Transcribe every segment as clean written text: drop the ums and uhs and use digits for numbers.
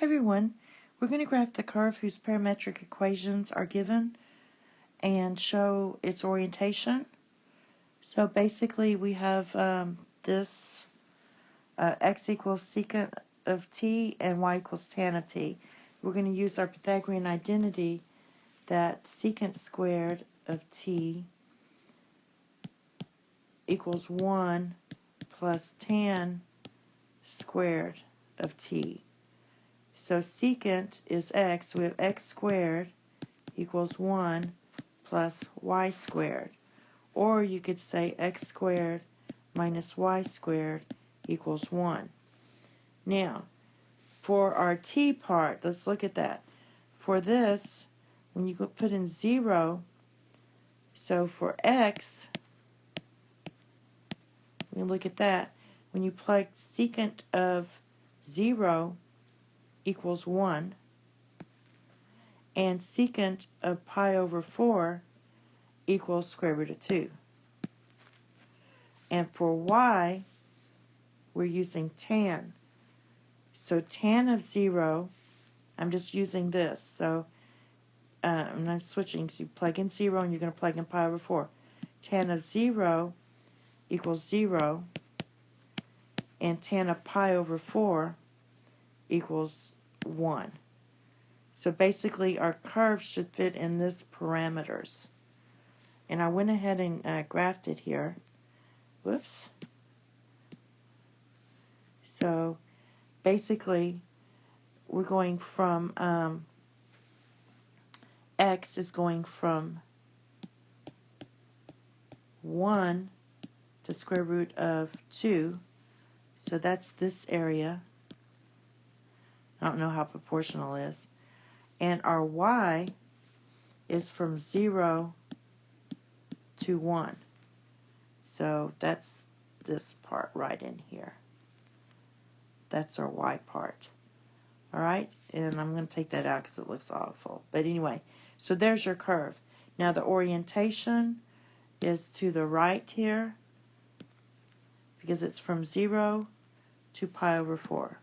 Hi everyone, we're going to graph the curve whose parametric equations are given and show its orientation. So basically we have this x equals secant of t and y equals tan of t. We're going to use our Pythagorean identity that secant squared of t equals 1 plus tan squared of t. So secant is x, so we have x squared equals 1 plus y squared. Or you could say x squared minus y squared equals 1. Now, for our t part, let's look at that. For this, when you put in 0, so for x, we look at that. When you plug secant of 0 equals 1, and secant of pi over 4 equals square root of 2. And for y, we're using tan. So tan of 0, I'm just using this. So I'm not switching. So you plug in 0 and you're going to plug in pi over 4. Tan of 0 equals 0. And tan of pi over 4 equals 1. So basically our curve should fit in this parameters. And I went ahead and graphed it here. Whoops. So basically we're going from x is going from 1 to square root of 2. So that's this area. I don't know how proportional is. And our y is from 0 to 1. So that's this part right in here. That's our y part. Alright? And I'm going to take that out because it looks awful. But anyway, so there's your curve. Now the orientation is to the right here because it's from 0 to pi over 4.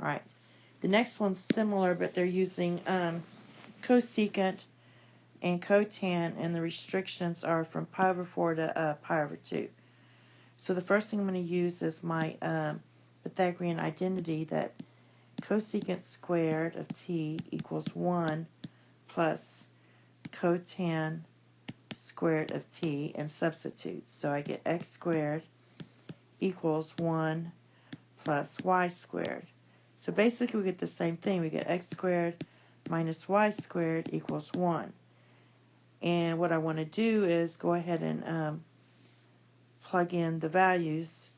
Alright. The next one's similar, but they're using cosecant and cotan, and the restrictions are from pi over 4 to pi over 2. So the first thing I'm going to use is my Pythagorean identity that cosecant squared of t equals 1 plus cotan squared of t, and substitute. So I get x squared equals 1 plus y squared. So basically we get the same thing. We get x squared minus y squared equals 1. And what I want to do is go ahead and plug in the values.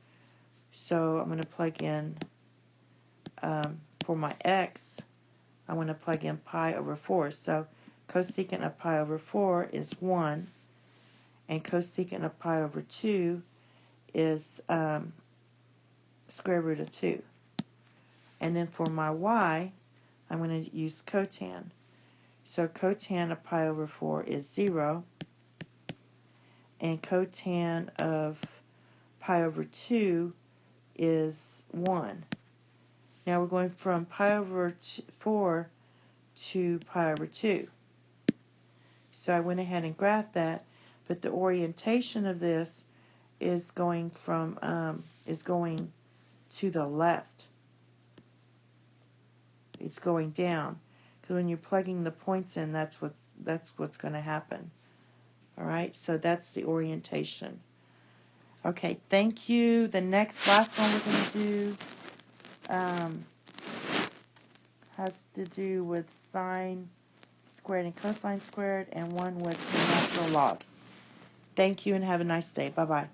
So I'm going to plug in, for my x, I want to plug in pi over 4. So cosecant of pi over 4 is 1. And cosecant of pi over 2 is square root of 2. And then for my y, I'm going to use cotan. So cotan of pi over 4 is 0. And cotan of pi over 2 is 1. Now we're going from pi over 4 to pi over 2. So I went ahead and graphed that, but the orientation of this is going from going to the left. It's going down, because when you're plugging the points in, that's what's going to happen. All right, so that's the orientation. Okay, thank you. The last one we're going to do has to do with sine squared and cosine squared, and one with natural log. Thank you and have a nice day. Bye-bye.